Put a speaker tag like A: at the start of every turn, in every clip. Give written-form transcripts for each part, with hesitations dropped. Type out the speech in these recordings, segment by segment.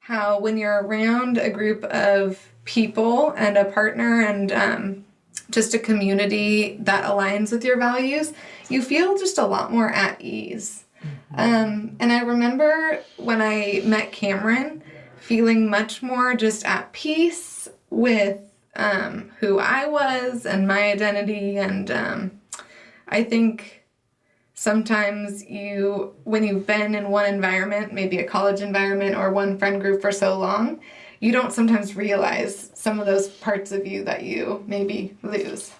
A: how when you're around a group of people and a partner and just a community that aligns with your values, you feel just a lot more at ease. And I remember when I met Cameron, feeling much more just at peace with who I was and my identity. And I think sometimes when you've been in one environment, maybe a college environment or one friend group for so long, you don't sometimes realize some of those parts of you that you maybe lose.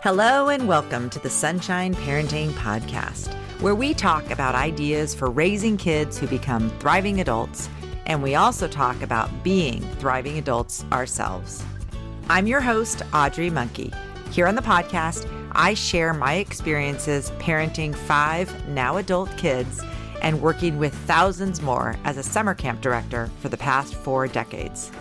B: Hello and welcome to the Sunshine Parenting Podcast, where we talk about ideas for raising kids who become thriving adults, and we also talk about being thriving adults ourselves. I'm your host, Audrey Monkey. Here on the podcast, I share my experiences parenting 5 now adult kids and working with thousands more as a summer camp director for the past 4 decades.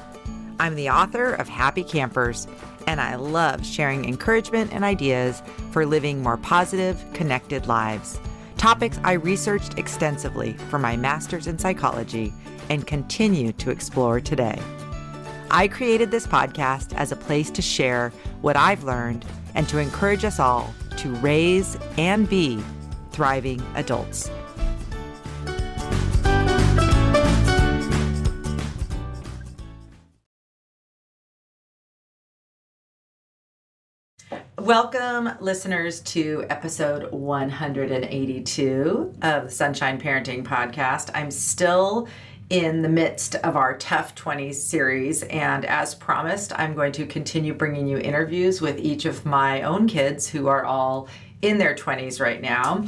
B: I'm the author of Happy Campers, and I love sharing encouragement and ideas for living more positive, connected lives. Topics I researched extensively for my master's in psychology and continue to explore today. I created this podcast as a place to share what I've learned and to encourage us all to raise and be thriving adults. Welcome, listeners, to episode 182 of the Sunshine Parenting Podcast. I'm still in the midst of our Tough 20s series, and as promised, I'm going to continue bringing you interviews with each of my own kids who are all in their 20s right now.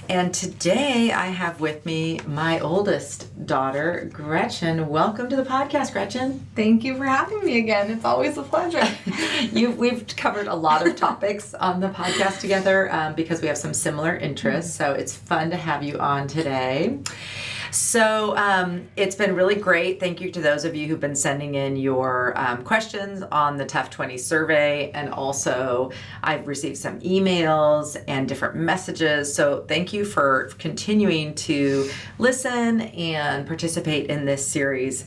B: And today I have with me my oldest daughter, Gretchen. Welcome to the podcast, Gretchen.
A: Thank you for having me again. It's always a pleasure.
B: We've covered a lot of topics on the podcast together because we have some similar interests. So it's fun to have you on today. So it's been really great. Thank you to those of you who've been sending in your questions on the Tough 20 survey. And also I've received some emails and different messages. So thank you for continuing to listen and participate in this series.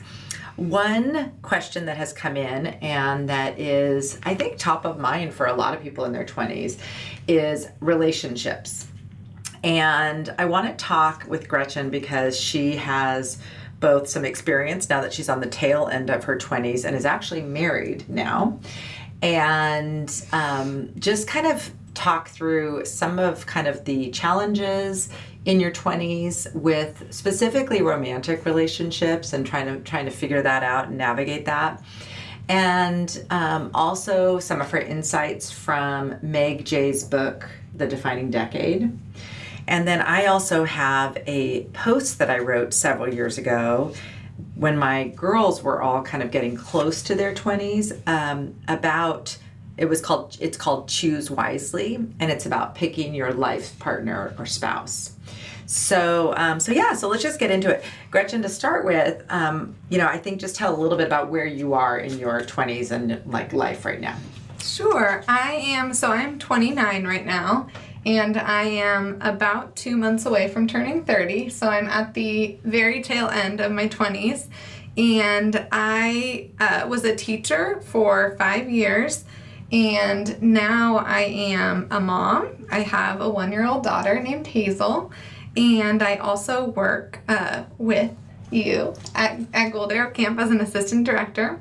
B: One question that has come in, and that is, I think, top of mind for a lot of people in their 20s, is relationships. And I want to talk with Gretchen because she has both some experience now that she's on the tail end of her 20s and is actually married now. And just kind of talk through some of kind of the challenges in your 20s with specifically romantic relationships and trying to figure that out and navigate that. And also some of her insights from Meg Jay's book, The Defining Decade. And then I also have a post that I wrote several years ago when my girls were all kind of getting close to their 20s it's called Choose Wisely, and it's about picking your life partner or spouse. So let's just get into it. Gretchen, to start with, I think just tell a little bit about where you are in your 20s and like life right now.
A: Sure. I'm 29 right now. And I am about 2 months away from turning 30, so I'm at the very tail end of my 20s. And I was a teacher for 5 years, and now I am a mom. I have a 1-year-old daughter named Hazel, and I also work with you at Gold Arrow Camp as an assistant director.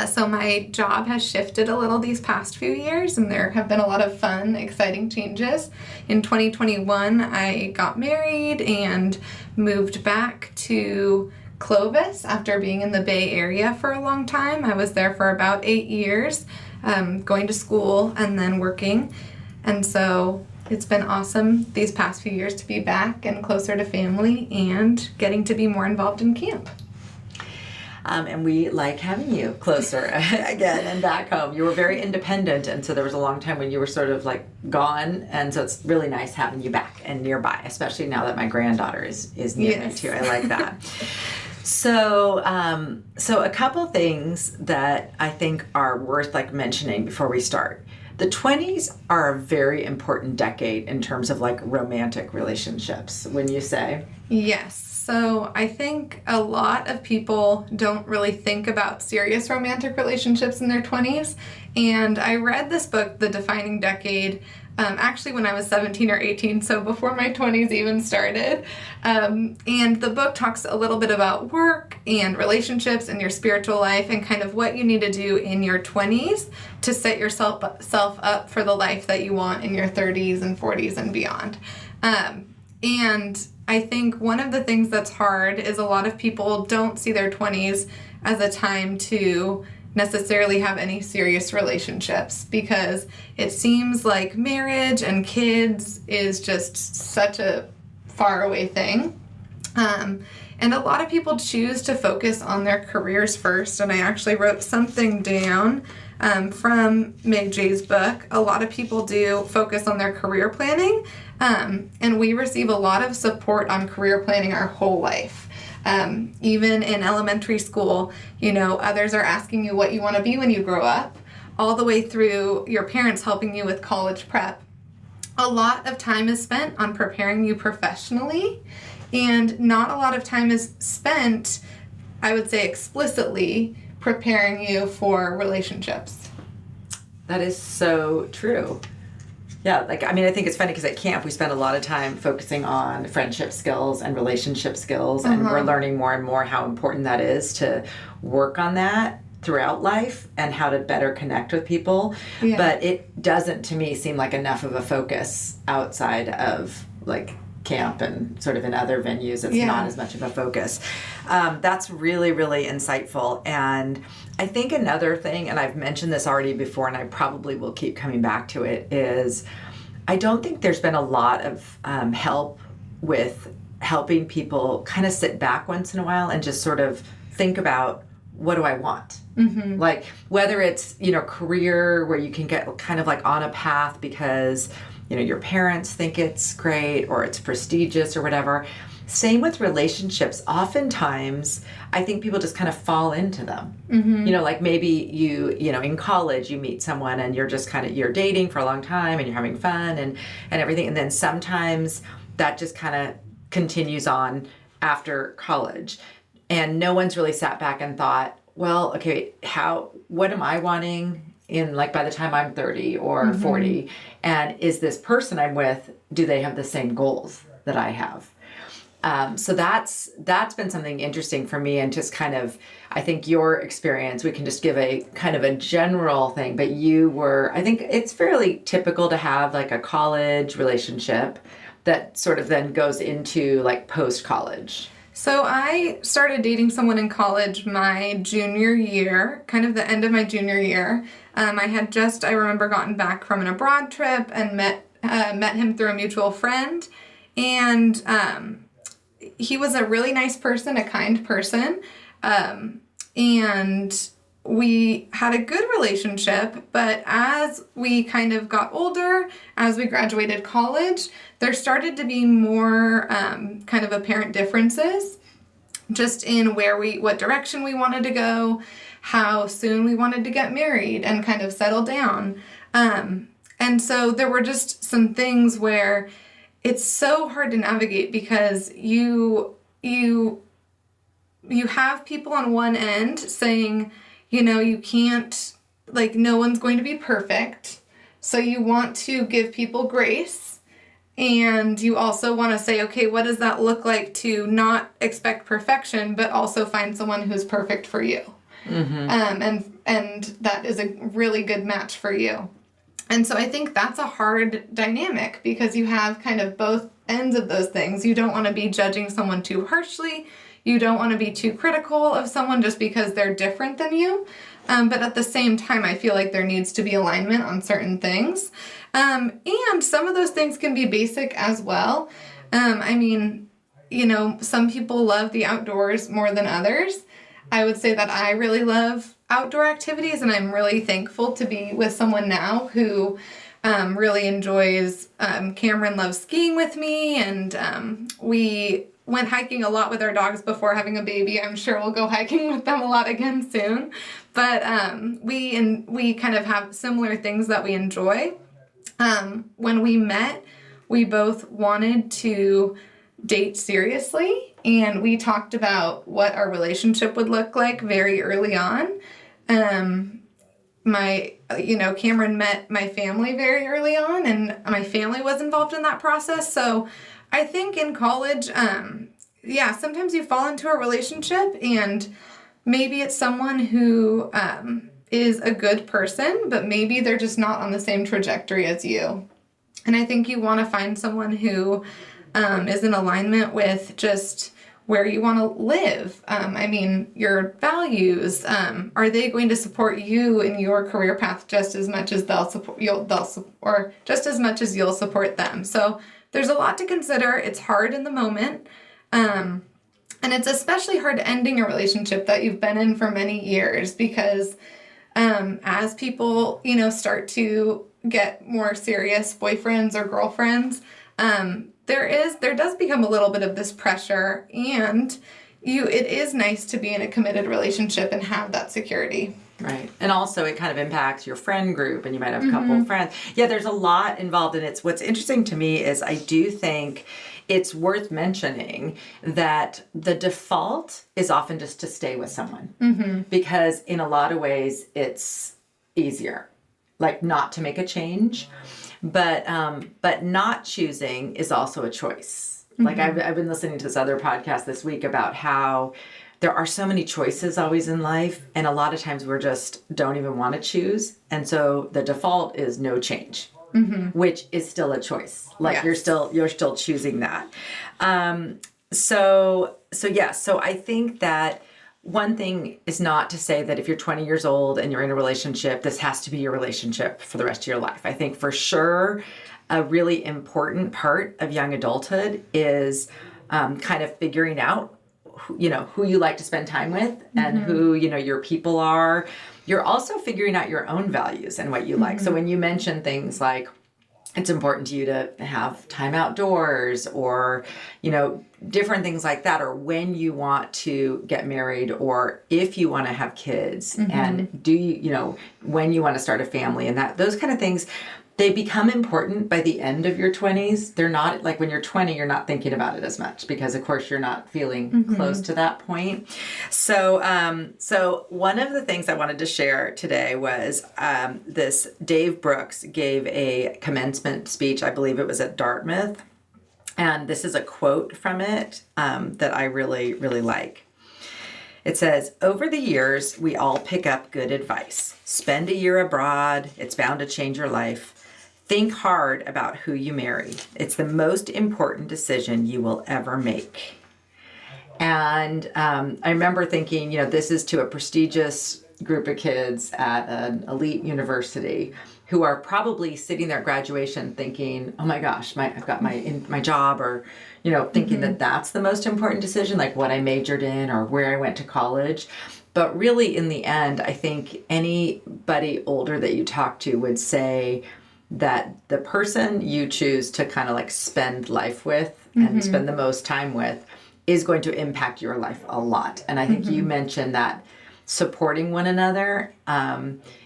A: So my job has shifted a little these past few years, and there have been a lot of fun, exciting changes. In 2021, I got married and moved back to Clovis after being in the Bay Area for a long time. I was there for about 8 years, going to school and then working. And so it's been awesome these past few years to be back and closer to family and getting to be more involved in camp.
B: And we like having you closer again and back home. You were very independent, and so there was a long time when you were sort of like gone, and so it's really nice having you back and nearby, especially now that my granddaughter is near me too. I like that. So a couple things that I think are worth like mentioning before we start. The 20s are a very important decade in terms of like romantic relationships, wouldn't you say?
A: Yes. So I think a lot of people don't really think about serious romantic relationships in their 20s. And I read this book, The Defining Decade, actually when I was 17 or 18, so before my 20s even started. And the book talks a little bit about work and relationships and your spiritual life and kind of what you need to do in your 20s to set yourself up for the life that you want in your 30s and 40s and beyond. And I think one of the things that's hard is a lot of people don't see their 20s as a time to necessarily have any serious relationships because it seems like marriage and kids is just such a faraway thing. And a lot of people choose to focus on their careers first. And I actually wrote something down from Meg Jay's book. A lot of people do focus on their career planning. And we receive a lot of support on career planning our whole life. Even in elementary school, others are asking you what you want to be when you grow up, all the way through your parents helping you with college prep. A lot of time is spent on preparing you professionally, and not a lot of time is spent, I would say explicitly, preparing you for relationships.
B: That is so true. Yeah, I think it's funny because at camp we spend a lot of time focusing on friendship skills and relationship skills, and we're learning more and more how important that is to work on that throughout life and how to better connect with people. Yeah. But it doesn't, to me, seem like enough of a focus outside of like camp and sort of in other venues. It's not as much of a focus. That's really, really insightful. And I think another thing, and I've mentioned this already before, and I probably will keep coming back to it, is I don't think there's been a lot of help with helping people kind of sit back once in a while and just sort of think about, what do I want? Mm-hmm. Like whether it's, career where you can get kind of like on a path because, your parents think it's great or it's prestigious or whatever. Same with relationships. Oftentimes, I think people just kind of fall into them. Mm-hmm. Like maybe you in college, you meet someone and you're just you're dating for a long time and you're having fun and everything. And then sometimes that just kind of continues on after college. And no one's really sat back and thought, well, okay, what am I wanting in by the time I'm 30 or 40? And is this person I'm with, do they have the same goals that I have? So that's been something interesting for me, and just kind of, I think your experience, we can just give a kind of a general thing, but I think it's fairly typical to have like a college relationship that sort of then goes into like post-college.
A: So I started dating someone in college my junior year, kind of the end of my junior year. I had I remember gotten back from an abroad trip and met him through a mutual friend. And he was a really nice person, a kind person. And we had a good relationship, but as we kind of got older, as we graduated college, there started to be more kind of apparent differences just in what direction we wanted to go, how soon we wanted to get married and kind of settle down. And so there were just some things where it's so hard to navigate because you have people on one end saying, you can't, no one's going to be perfect. So you want to give people grace. And you also want to say, okay, what does that look like to not expect perfection, but also find someone who's perfect for you? Mm-hmm. And that is a really good match for you. And so I think that's a hard dynamic because you have kind of both ends of those things. You don't want to be judging someone too harshly. You don't want to be too critical of someone just because they're different than you. But at the same time, I feel like there needs to be alignment on certain things. And some of those things can be basic as well. Some people love the outdoors more than others. I would say that I really love outdoor activities, and I'm really thankful to be with someone now who really enjoys. Cameron loves skiing with me, and we went hiking a lot with our dogs before having a baby. I'm sure we'll go hiking with them a lot again soon. But we kind of have similar things that we enjoy. When we met, we both wanted to date seriously, and we talked about what our relationship would look like very early on. Cameron met my family very early on, and my family was involved in that process. So I think in college, sometimes you fall into a relationship and maybe it's someone who is a good person, but maybe they're just not on the same trajectory as you. And I think you want to find someone who is in alignment with just where you want to live. Your values. Are they going to support you in your career path just as much as just as much as you'll support them? So there's a lot to consider. It's hard in the moment. And it's especially hard ending a relationship that you've been in for many years, because as people, start to get more serious boyfriends or girlfriends, there does become a little bit of this pressure, and it is nice to be in a committed relationship and have that security.
B: Right. And also it kind of impacts your friend group, and you might have a couple of friends. Yeah, there's a lot involved in it. What's interesting to me is I do think it's worth mentioning that the default is often just to stay with someone, because in a lot of ways it's easier, like not to make a change. But not choosing is also a choice. Like I've been listening to this other podcast this week about how there are so many choices always in life, and a lot of times we're just don't even want to choose, and so the default is no change, which is still a choice. Like you're still choosing that. So I think that one thing is not to say that if you're 20 years old and you're in a relationship, this has to be your relationship for the rest of your life. I think for sure a really important part of young adulthood is kind of figuring out who you like to spend time with and who, your people are. You're also figuring out your own values and what you like. So when you mention things like, it's important to you to have time outdoors, or, different things like that, or when you want to get married, or if you want to have kids, and do you, when you want to start a family, and those kind of things, they become important by the end of your 20s. They're not like when you're 20, you're not thinking about it as much because, of course, you're not feeling close to that point. So one of the things I wanted to share today was this Dave Brooks gave a commencement speech. I believe it was at Dartmouth. And this is a quote from it that I really, really like. It says, "Over the years, we all pick up good advice. Spend a year abroad. It's bound to change your life. Think hard about who you marry. It's the most important decision you will ever make." And I remember thinking, this is to a prestigious group of kids at an elite university who are probably sitting there at graduation thinking, oh my gosh, I've got my job, or, thinking that that's the most important decision, like what I majored in or where I went to college. But really, in the end, I think anybody older that you talk to would say that the person you choose to kind of like spend life with and spend the most time with is going to impact your life a lot. And I think you mentioned that supporting one another,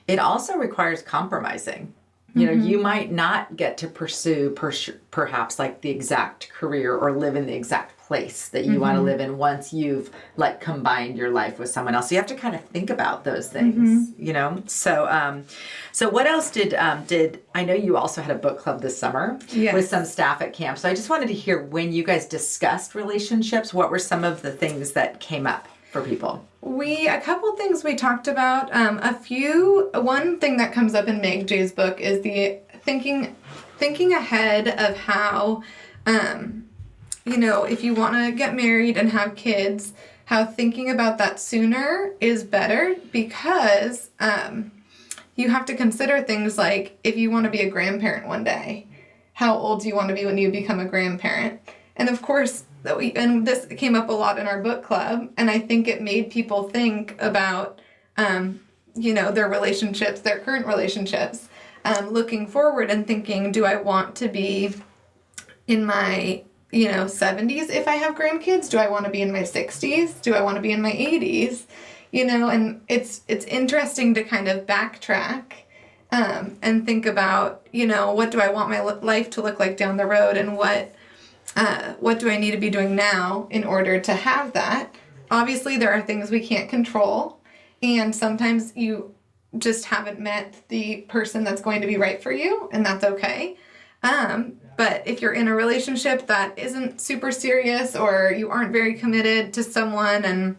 B: it also requires compromising. You might not get to pursue perhaps like the exact career or live in the exact place that you want to live in once you've like combined your life with someone else. So you have to kind of think about those things, So what else did I know you also had a book club this summer with some staff at camp. So I just wanted to hear, when you guys discussed relationships, what were some of the things that came up for people?
A: A couple things we talked about. One thing that comes up in Meg Jay's book is the thinking ahead of how, if you want to get married and have kids, how thinking about that sooner is better, because you have to consider things like, if you want to be a grandparent one day, how old do you want to be when you become a grandparent? And of course, and this came up a lot in our book club, and I think it made people think about, their relationships, their current relationships, looking forward and thinking, do I want to be in my 70s if I have grandkids? Do I want to be in my 60s? Do I want to be in my 80s? And it's interesting to kind of backtrack and think about, what do I want my life to look like down the road, and what do I need to be doing now in order to have that? Obviously, there are things we can't control, and sometimes you just haven't met the person that's going to be right for you, and that's okay. But if you're in a relationship that isn't super serious, or you aren't very committed to someone, and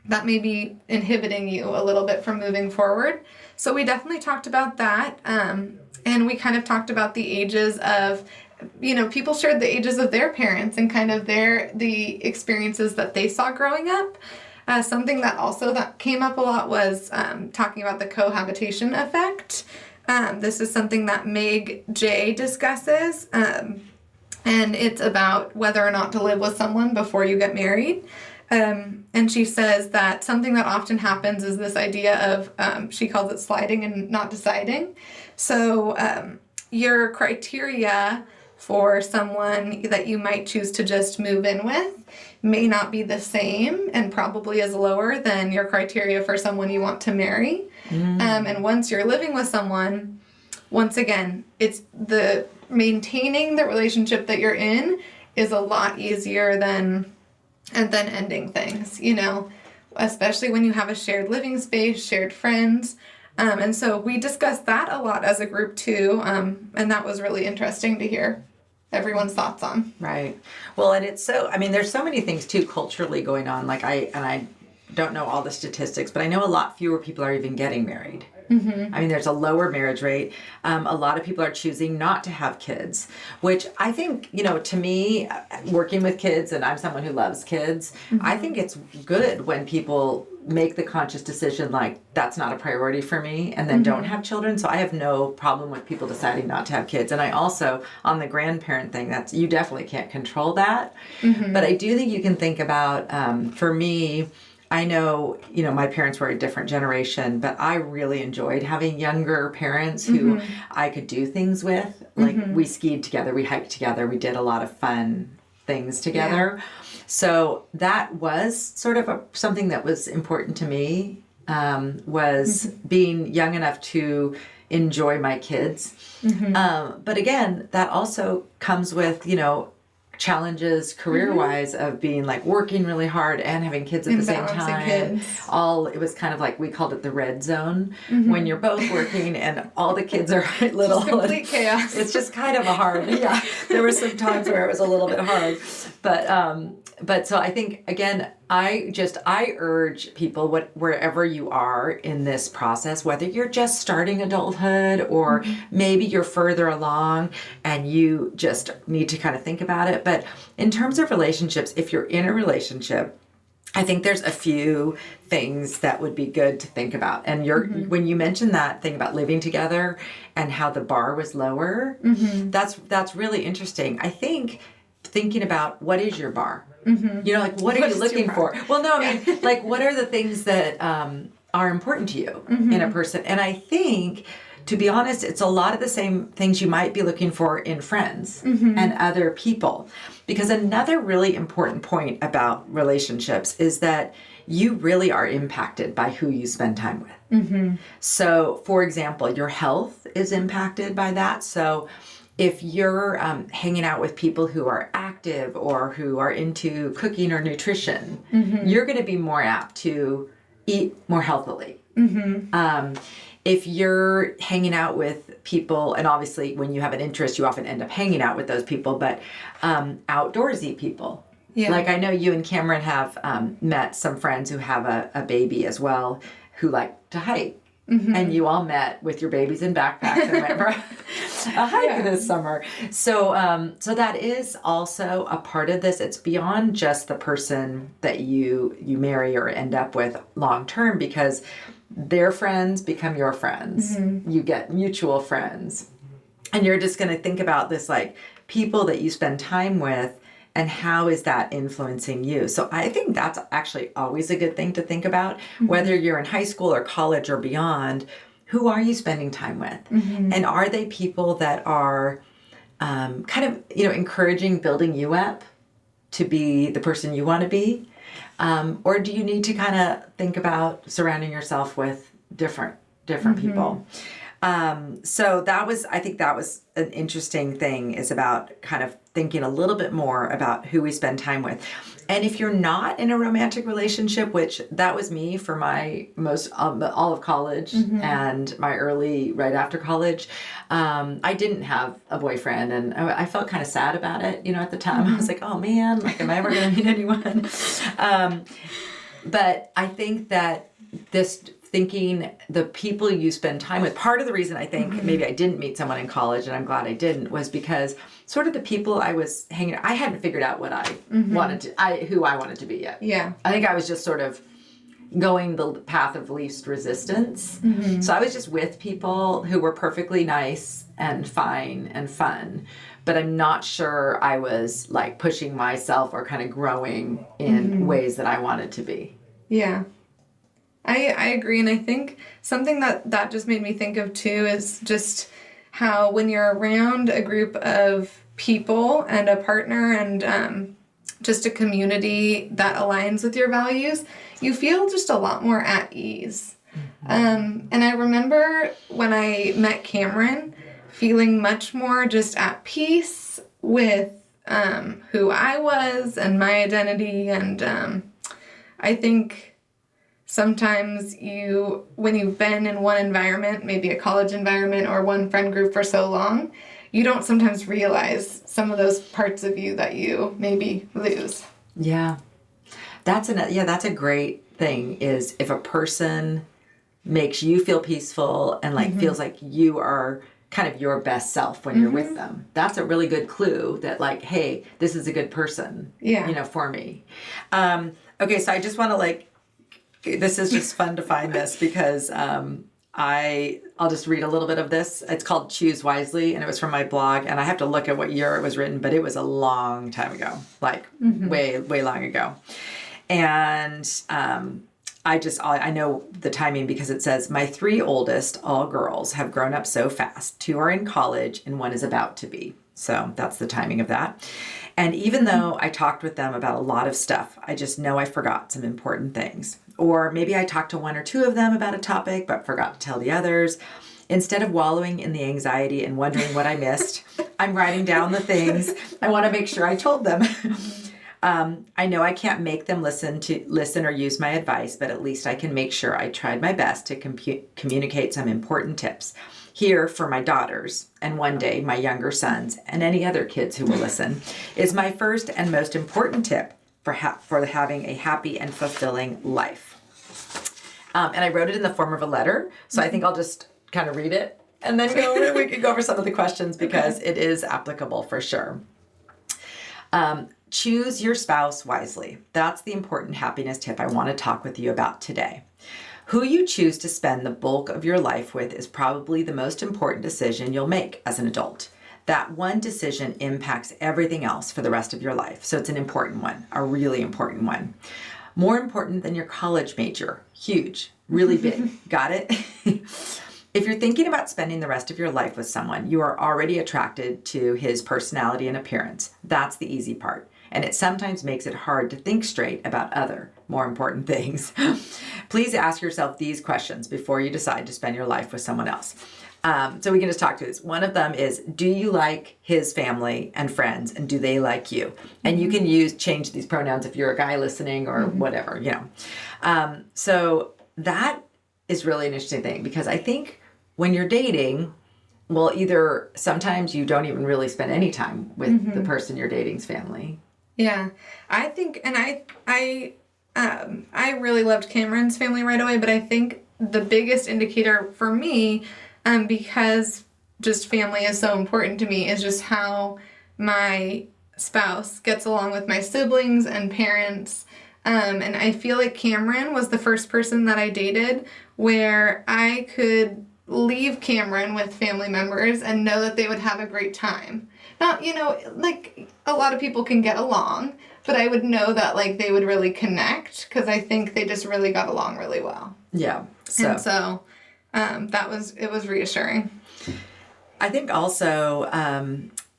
A: that may be inhibiting you a little bit from moving forward. So we definitely talked about that. And we kind of talked about the ages of, people shared the ages of their parents and kind of the experiences that they saw growing up. Something that came up a lot was talking about the cohabitation effect. This is something that Meg Jay discusses, and it's about whether or not to live with someone before you get married. And she says that something that often happens is this idea of, she calls it sliding and not deciding. So your criteria for someone that you might choose to just move in with may not be the same, and probably is lower than your criteria for someone you want to marry. And once you're living with someone, once again, it's the maintaining the relationship that you're in is a lot easier than ending things, especially when you have a shared living space, shared friends. And so we discussed that a lot as a group too. And that was really interesting to hear everyone's thoughts on.
B: Right. Well, and it's there's so many things too culturally going on. Like I don't know all the statistics, but I know a lot fewer people are even getting married. There's a lower marriage rate. A lot of people are choosing not to have kids, which I think, to me, working with kids, and I'm someone who loves kids, I think it's good when people make the conscious decision, like, that's not a priority for me, and then don't have children. So I have no problem with people deciding not to have kids. And I also, on the grandparent thing, you definitely can't control that. But I do think you can think about, for me, I know, my parents were a different generation, but I really enjoyed having younger parents who I could do things with. Like, we skied together, we hiked together, we did a lot of fun things together. Yeah. So that was sort of something that was important to me, was being young enough to enjoy my kids. But again, that also comes with, challenges career-wise of being like working really hard and having kids at the same time. It was kind of like, we called it the red zone, when you're both working and all the kids are little.
A: Just complete chaos.
B: It's just kind of a hard, there were some times where it was a little bit hard, but so I think, again, I urge people, wherever you are in this process, whether you're just starting adulthood or maybe you're further along and you just need to kind of think about it. But in terms of relationships, if you're in a relationship, I think there's a few things that would be good to think about. And when you mentioned that thing about living together and how the bar was lower, that's really interesting. I think thinking about, what is your bar? What are you looking for? Well, no, what are the things that are important to you in a person? And I think, to be honest, it's a lot of the same things you might be looking for in friends and other people. Because another really important point about relationships is that you really are impacted by who you spend time with. So, for example, your health is impacted by that. So if you're hanging out with people who are active or who are into cooking or nutrition, you're going to be more apt to eat more healthily. If you're hanging out with people, and obviously when you have an interest, you often end up hanging out with those people, but outdoorsy people. Yeah. Like, I know you and Cameron have met some friends who have a baby as well, who like to hike. And you all met with your babies in backpacks and went for a hike this summer. So so that is also a part of this. It's beyond just the person that you marry or end up with long term, because their friends become your friends. You get mutual friends. And you're just going to think about this, like, people that you spend time with, and how is that influencing you? So I think that's actually always a good thing to think about, whether you're in high school or college or beyond. Who are you spending time with? And are they people that are kind of, encouraging building you up to be the person you want to be? Or do you need to kind of think about surrounding yourself with different people? So I think that was an interesting thing, is about kind of thinking a little bit more about who we spend time with. And if you're not in a romantic relationship, which that was me for my all of college and my early, right after college, I didn't have a boyfriend, and I felt kind of sad about it, at the time. I was like, oh man, like, am I ever going to meet anyone? But I think that thinking the people you spend time with, part of the reason I think maybe I didn't meet someone in college, and I'm glad I didn't, was because sort of the people I was hanging out, I hadn't figured out what I who I wanted to be yet.
A: Yeah.
B: I think I was just sort of going the path of least resistance. So I was just with people who were perfectly nice and fine and fun, but I'm not sure I was like pushing myself or kind of growing in ways that I wanted to be.
A: Yeah. I agree, and I think something that just made me think of too is just how when you're around a group of people and a partner and just a community that aligns with your values, you feel just a lot more at ease. And I remember when I met Cameron, feeling much more just at peace with who I was and my identity, and I think sometimes when you've been in one environment, maybe a college environment or one friend group for so long, you don't sometimes realize some of those parts of you that you maybe lose.
B: Yeah. That's a great thing, is if a person makes you feel peaceful and like feels like you are kind of your best self when you're with them. That's a really good clue that like, hey, this is a good person, for me. Okay. So I just want to this is just fun to find this because I'll just read a little bit of this. It's called Choose Wisely, and it was from my blog, and I have to look at what year it was written, but it was a long time ago, like way, way long ago. And I know the timing because it says, my 3 oldest, all girls, have grown up so fast. 2 are in college and 1 is about to be. So that's the timing of that. And even though I talked with them about a lot of stuff, I just know I forgot some important things. Or maybe I talked to 1 or 2 of them about a topic, but forgot to tell the others. Instead of wallowing in the anxiety and wondering what I missed, I'm writing down the things I want to make sure I told them. I know I can't make them listen or use my advice, but at least I can make sure I tried my best to communicate some important tips. Here for my daughters, and one day my younger sons, and any other kids who will listen, is my first and most important tip for having a happy and fulfilling life. And I wrote it in the form of a letter, so I think I'll just kind of read it, and then we can go over some of the questions because it is applicable for sure. Choose your spouse wisely. That's the important happiness tip I want to talk with you about today. Who you choose to spend the bulk of your life with is probably the most important decision you'll make as an adult. That one decision impacts everything else for the rest of your life. So it's an important one, a really important one. More important than your college major. Huge, really big. Got it? If you're thinking about spending the rest of your life with someone, you are already attracted to his personality and appearance. That's the easy part. And it sometimes makes it hard to think straight about other, more important things. Please ask yourself these questions before you decide to spend your life with someone else. So we can just talk through this. One of them is, do you like his family and friends, and do they like you? And you can change these pronouns if you're a guy listening or whatever, So that is really an interesting thing, because I think when you're dating, well, either sometimes you don't even really spend any time with the person you're dating's family.
A: Yeah, I think, and I really loved Cameron's family right away, but I think the biggest indicator for me, because just family is so important to me, is just how my spouse gets along with my siblings and parents. And I feel like Cameron was the first person that I dated where I could leave Cameron with family members and know that they would have a great time. Not, like a lot of people can get along, but I would know that like they would really connect because I think they just really got along really well.
B: Yeah.
A: And so it was reassuring.
B: I think also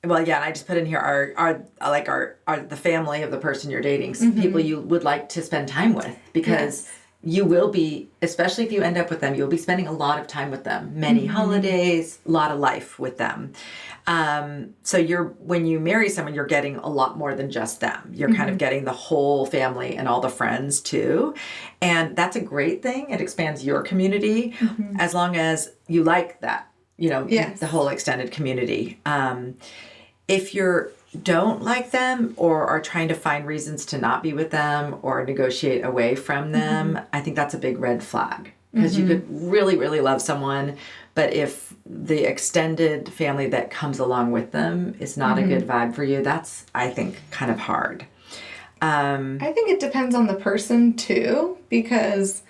B: well, yeah, and I just put in here are the family of the person you're dating, people you would like to spend time with, because you will be, especially if you end up with them, you'll be spending a lot of time with them, many holidays, a lot of life with them. So when you marry someone, you're getting a lot more than just them. You're kind of getting the whole family and all the friends too. And that's a great thing. It expands your community as long as you like that, the whole extended community. If you don't like them or are trying to find reasons to not be with them or negotiate away from them, I think that's a big red flag, because you could really, really love someone, but if the extended family that comes along with them is not a good vibe for you, that's, I think, kind of hard.
A: I think it depends on the person too, because,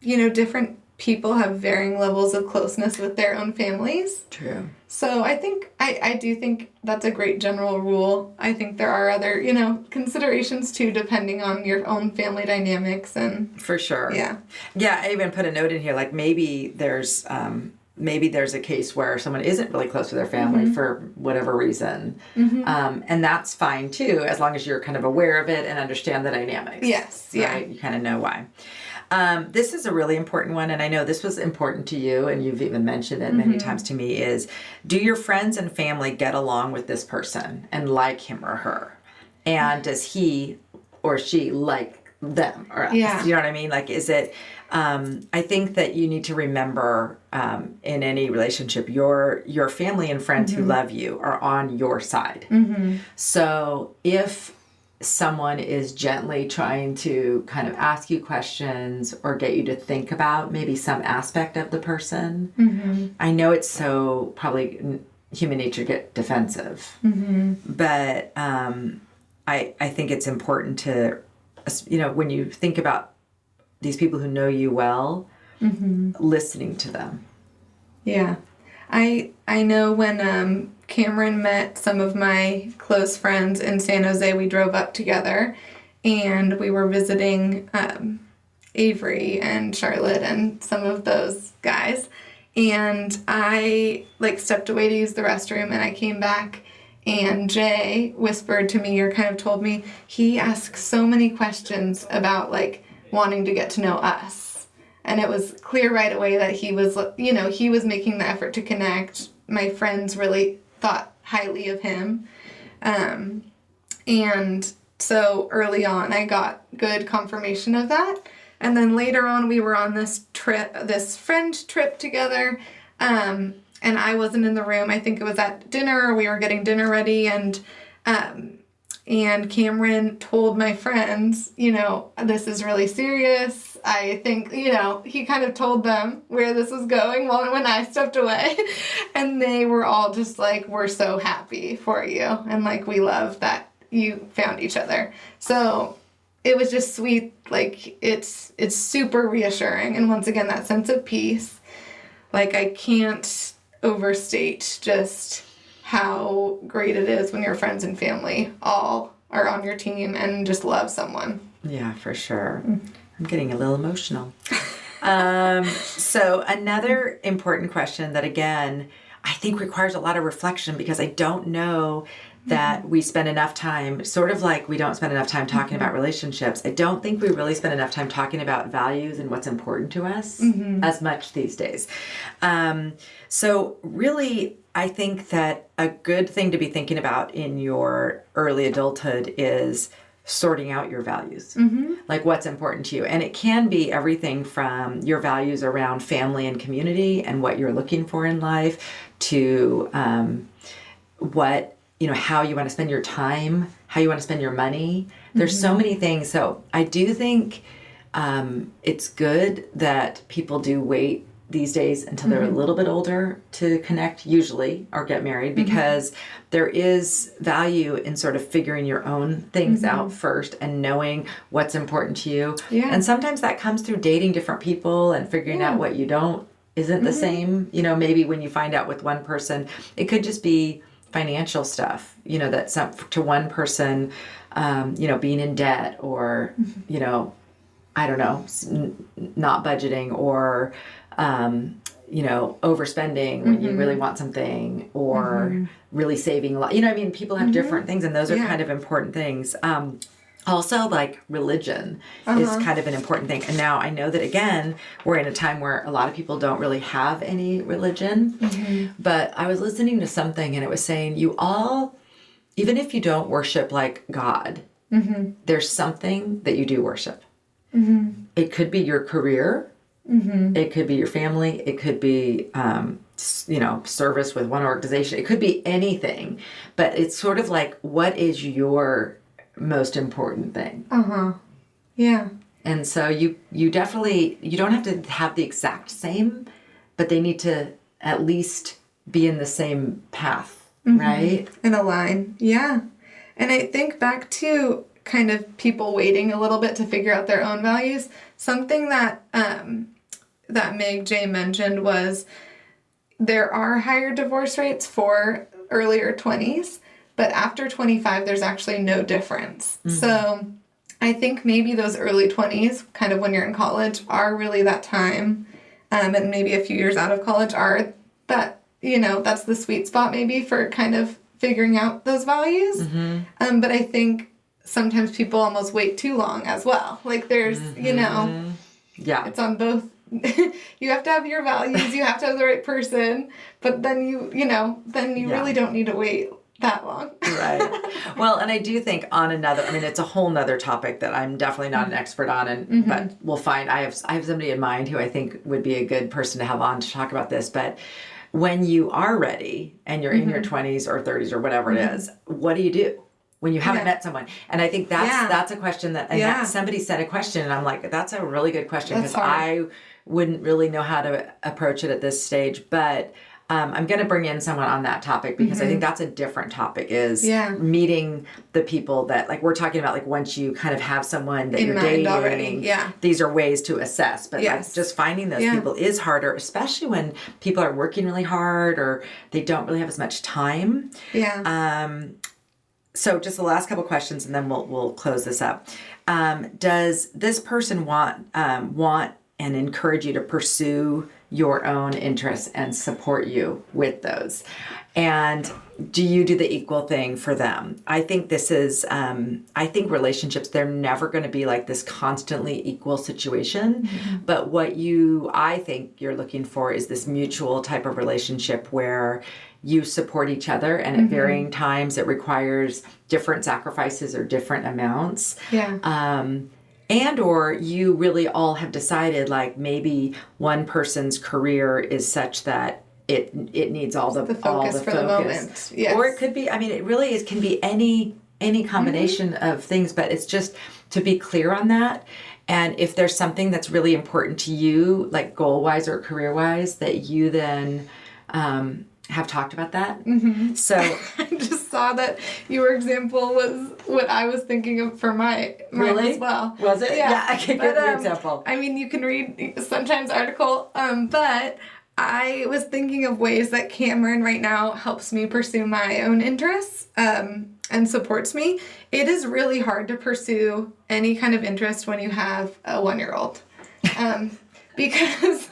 A: different people have varying levels of closeness with their own families.
B: True.
A: So I do think that's a great general rule. I think there are other, considerations too, depending on your own family dynamics and.
B: For sure.
A: Yeah.
B: Yeah, I even put a note in here, like maybe there's a case where someone isn't really close to their family for whatever reason. And that's fine too, as long as you're kind of aware of it and understand the dynamics.
A: Yes. Yeah.
B: Right? You kind of know why. This is a really important one, and I know this was important to you, and you've even mentioned it many times to me, is do your friends and family get along with this person and like him or her? And does he or she like them or us?
A: Yeah.
B: You know what I mean? Like, is it, I think that you need to remember in any relationship, your family and friends who love you are on your side. So if someone is gently trying to kind of ask you questions or get you to think about maybe some aspect of the person, I know it's so probably human nature to get defensive, but I think it's important to, when you think about these people who know you well, listening to them.
A: Yeah. I know when Cameron met some of my close friends in San Jose, we drove up together and we were visiting Avery and Charlotte and some of those guys. And I stepped away to use the restroom, and I came back and Jay whispered to me, or kind of told me, he asks so many questions about wanting to get to know us. And it was clear right away that he was making the effort to connect. My friends really thought highly of him. And so early on, I got good confirmation of that. And then later on, we were on this friend trip together. And I wasn't in the room. I think it was at dinner. We were getting dinner ready. And Cameron told my friends, this is really serious. I think, he kind of told them where this was going when I stepped away. And they were all just like, we're so happy for you. And we love that you found each other. So it was just sweet. It's super reassuring. And once again, that sense of peace, I can't overstate just how great it is when your friends and family all are on your team and just love someone.
B: Yeah, for sure. I'm getting a little emotional. So another important question that, again, I think requires a lot of reflection, because I don't know that we spend enough time, sort of like we don't spend enough time talking about relationships. I don't think we really spend enough time talking about values and what's important to us as much these days. So really, I think that a good thing to be thinking about in your early adulthood is sorting out your values, what's important to you. And it can be everything from your values around family and community and what you're looking for in life to how you want to spend your time, how you want to spend your money. There's so many things. So I do think it's good that people do wait these days until they're a little bit older to connect, usually, or get married, because there is value in sort of figuring your own things out first and knowing what's important to you.
A: Yeah.
B: And sometimes that comes through dating different people and figuring out what you isn't the same. Maybe when you find out with one person, it could just be financial stuff, that's to one person, being in debt or, I don't know, not budgeting or, overspending when you really want something, or really saving a lot. People have different things, and those are kind of important things. Also, like religion is kind of an important thing. And now I know that, again, we're in a time where a lot of people don't really have any religion. But I was listening to something, and it was saying you all, even if you don't worship like God, there's something that you do worship. It could be your career. It could be your family. It could be, service with one organization. It could be anything. But it's sort of like, what is your most important thing?
A: Yeah.
B: And so you definitely, you don't have to have the exact same, but they need to at least be in the same path, right?
A: In a line. Yeah. And I think back to kind of people waiting a little bit to figure out their own values. Something that that Meg Jay mentioned was there are higher divorce rates for earlier 20s, but after 25, there's actually no difference. So I think maybe those early 20s, kind of when you're in college, are really that time, and maybe a few years out of college are that, that's the sweet spot maybe for kind of figuring out those values. But I think sometimes people almost wait too long as well. Like there's, it's on both. You have to have your values, you have to have the right person, but then you really don't need to wait that long.
B: Right. Well, and I do think on another, it's a whole nother topic that I'm definitely not an expert on, but we'll find, I have somebody in mind who I think would be a good person to have on to talk about this. But when you are ready and you're in your 20s or 30s or whatever it is, what do you do when you haven't met someone? And I think that's a question that somebody said a question, and I'm like, that's a really good question, because I wouldn't really know how to approach it at this stage. But I'm going to bring in someone on that topic, because I think that's a different topic, is meeting the people that, like, we're talking about, like, once you kind of have someone that you're dating already, these are ways to assess. But like, just finding those people is harder, especially when people are working really hard or they don't really have as much time. So just the last couple questions, and then we'll close this up. Does this person want and encourage you to pursue your own interests and support you with those? And do you do the equal thing for them? I think this is, I think relationships, they're never going to be like this constantly equal situation. But what I think you're looking for is this mutual type of relationship where you support each other, and at varying times it requires different sacrifices or different amounts. And or you really all have decided, like, maybe one person's career is such that it needs all the focus for the moment. Or it could be, it really can be any combination of things, but it's just to be clear on that. And if there's something that's really important to you, like goal-wise or career-wise, that you then have talked about that. So
A: I just saw that your example was what I was thinking of for mine as well.
B: Was it? Yeah, I can give your example.
A: You can read Sunshine's article, but I was thinking of ways that Cameron right now helps me pursue my own interests and supports me. It is really hard to pursue any kind of interest when you have a 1-year-old, because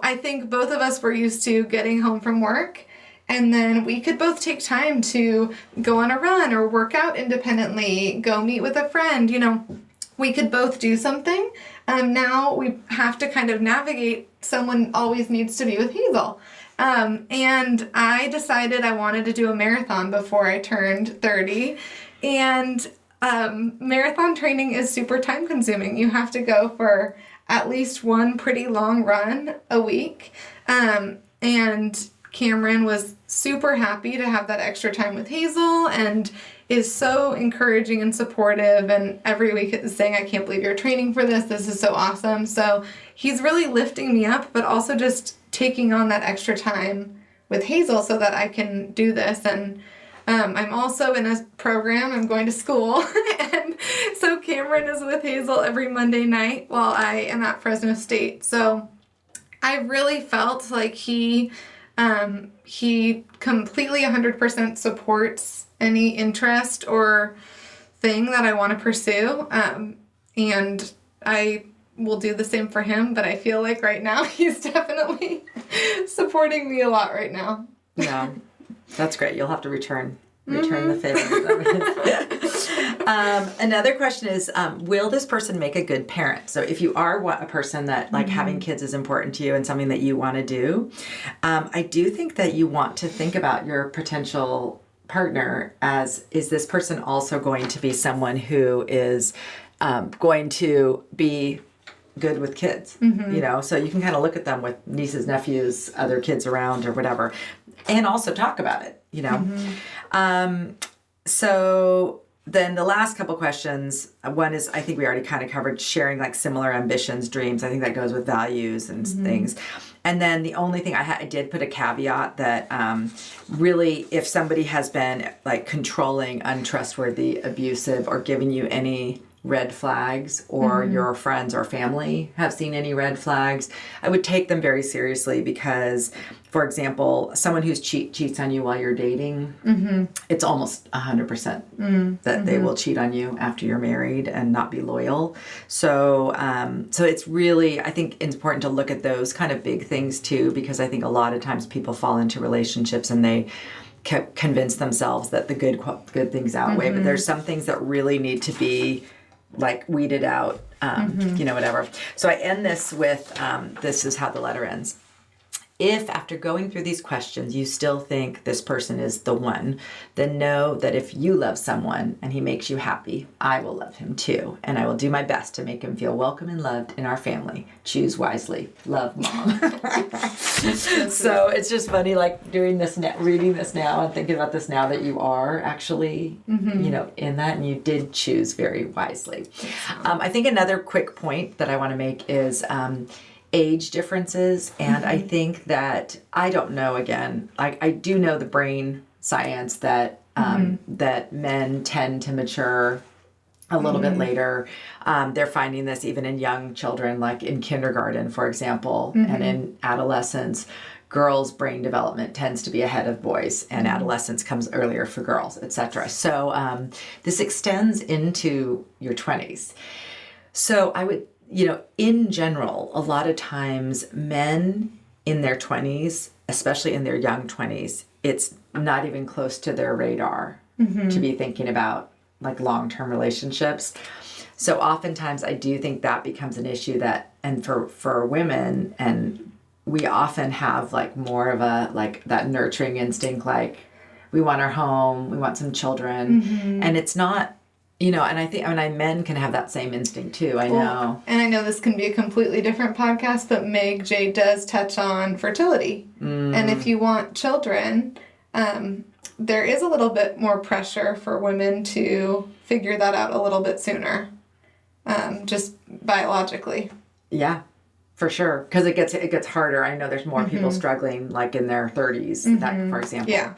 A: I think both of us were used to getting home from work, and then we could both take time to go on a run or work out independently, go meet with a friend. We could both do something. Now we have to kind of navigate. Someone always needs to be with Hazel. And I decided I wanted to do a marathon before I turned 30. And marathon training is super time consuming. You have to go for at least one pretty long run a week. And Cameron was super happy to have that extra time with Hazel and is so encouraging and supportive, and every week is saying, I can't believe you're training for this. This is so awesome. So he's really lifting me up, but also just taking on that extra time with Hazel so that I can do this. And I'm also in a program. I'm going to school. And so Cameron is with Hazel every Monday night while I am at Fresno State. So I really felt like he completely 100% supports any interest or thing that I want to pursue. And I will do the same for him, but I feel like right now he's definitely supporting me a lot right now.
B: Yeah, that's great. You'll have to return the favor. Another question is, will this person make a good parent? So if you are a person that like having kids is important to you and something that you want to do, I do think that you want to think about your potential partner as, is this person also going to be someone who is going to be good with kids, you know? So you can kind of look at them with nieces, nephews, other kids around or whatever, and also talk about it, you know? So then the last couple questions, one is, I think we already kind of covered sharing like similar ambitions, dreams. I think that goes with values and things. And then the only thing I did put a caveat that really, if somebody has been like controlling, untrustworthy, abusive, or giving you any red flags, or your friends or family have seen any red flags, I would take them very seriously because, for example, someone who's cheats on you while you're dating, it's almost 100% that they will cheat on you after you're married and not be loyal. So, so it's really, I think, important to look at those kind of big things too, because I think a lot of times people fall into relationships and they convince themselves that the good things outweigh, but there's some things that really need to be like weeded out, you know, whatever. So I end this with, this is how the letter ends. If after going through these questions, you still think this person is the one, then know that if you love someone and he makes you happy, I will love him too. And I will do my best to make him feel welcome and loved in our family. Choose wisely. Love, Mom. So it's just funny, like doing this now, reading this now and thinking about this now that you are actually, you know, in that and you did choose very wisely. I think another quick point that I want to make is, age differences, and I think that, I don't know, again, I do know the brain science that that men tend to mature a little bit later. They're finding this even in young children, like in kindergarten, for example, and in adolescence. Girls' brain development tends to be ahead of boys, and adolescence comes earlier for girls, etc. So this extends into your 20s. So I would, you know, in general, a lot of times men in their 20s, especially in their young 20s, it's not even close to their radar to be thinking about like long-term relationships. So oftentimes I do think that becomes an issue that, and for women, and we often have like more of a, like that nurturing instinct, like we want our home, we want some children, and it's not, you know, and I think, men can have that same instinct too, I know.
A: And I know this can be a completely different podcast, but Meg Jay does touch on fertility. And if you want children, there is a little bit more pressure for women to figure that out a little bit sooner, just biologically.
B: Yeah, for sure. Because it gets harder. I know there's more people struggling like in their 30s, that, for example. Yeah.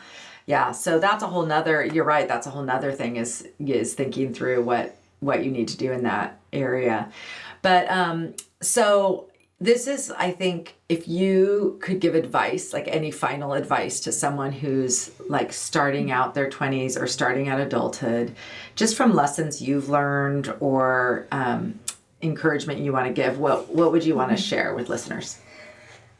B: Yeah, so that's a whole nother, you're right, that's a whole nother thing is thinking through what you need to do in that area. But so this is, I think, if you could give advice, like any final advice to someone who's like starting out their 20s or starting out adulthood, just from lessons you've learned or encouragement you want to give, what would you want to share with listeners?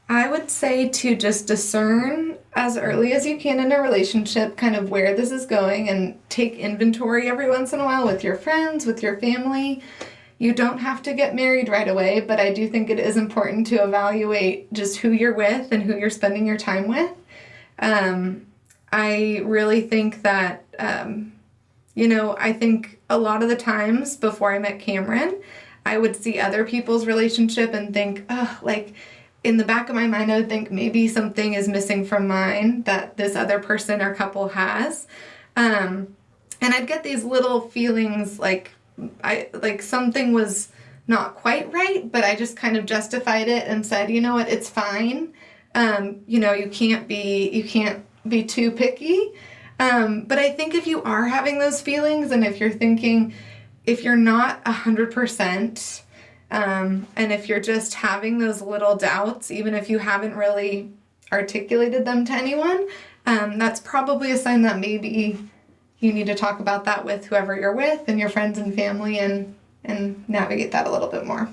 A: I would say to just discern as early as you can in a relationship kind of where this is going and take inventory every once in a while with your friends, with your family. You don't have to get married right away, but I do think it is important to evaluate just who you're with and who you're spending your time with. I really think that, you know, I think a lot of the times before I met Cameron, I would see other people's relationship and think, oh, like, in the back of my mind, I would think maybe something is missing from mine that this other person or couple has. And I'd get these little feelings like something was not quite right, but I just kind of justified it and said, you know what, it's fine. You know, you can't be too picky. But I think if you are having those feelings and if you're thinking, if you're not 100%, and if you're just having those little doubts, even if you haven't really articulated them to anyone, that's probably a sign that maybe you need to talk about that with whoever you're with and your friends and family and navigate that a little bit more.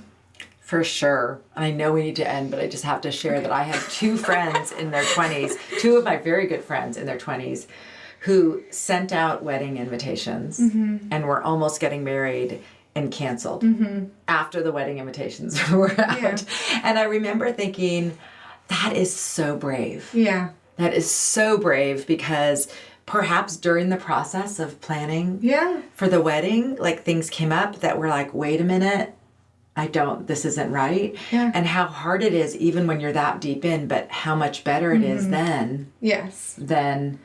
B: For sure. I know we need to end, but I just have to share that I have two friends in their 20s, two of my very good friends in their 20s, who sent out wedding invitations and were almost getting married and canceled after the wedding invitations were out. Yeah. And I remember thinking, that is so brave.
A: Yeah.
B: That is so brave, because perhaps during the process of planning for the wedding, like things came up that were like, wait a minute, this isn't right.
A: Yeah.
B: And how hard it is even when you're that deep in, but how much better it is then than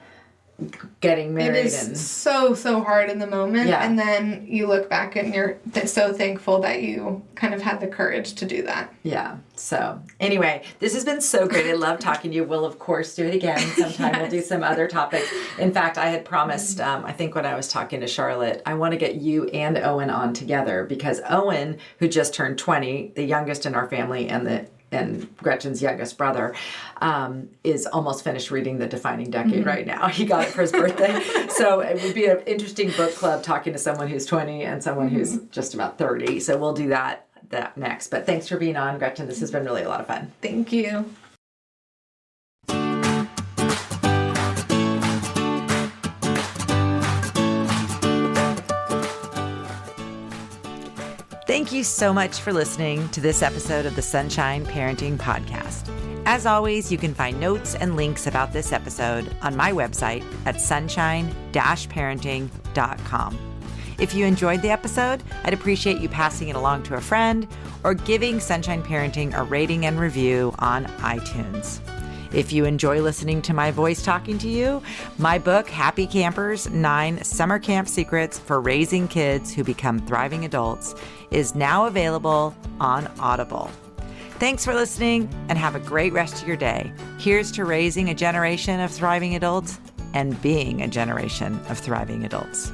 B: getting married.
A: It is so hard in the moment.
B: Yeah.
A: And then you look back and you're so thankful that you kind of had the courage to do that.
B: Yeah. So anyway, this has been so great. I love talking to you. We'll, of course, do it again sometime. We'll do some other topics. In fact, I had promised, I think when I was talking to Charlotte, I want to get you and Owen on together, because Owen, who just turned 20, the youngest in our family and Gretchen's youngest brother, is almost finished reading The Defining Decade right now. He got it for his birthday. So it would be an interesting book club talking to someone who's 20 and someone who's just about 30. So we'll do that next. But thanks for being on, Gretchen. This has been really a lot of fun.
A: Thank you.
B: Thank you so much for listening to this episode of the Sunshine Parenting Podcast. As always, you can find notes and links about this episode on my website at sunshine-parenting.com. If you enjoyed the episode, I'd appreciate you passing it along to a friend or giving Sunshine Parenting a rating and review on iTunes. If you enjoy listening to my voice talking to you, my book, Happy Campers, 9 Summer Camp Secrets for Raising Kids Who Become Thriving Adults, is now available on Audible. Thanks for listening, and have a great rest of your day. Here's to raising a generation of thriving adults and being a generation of thriving adults.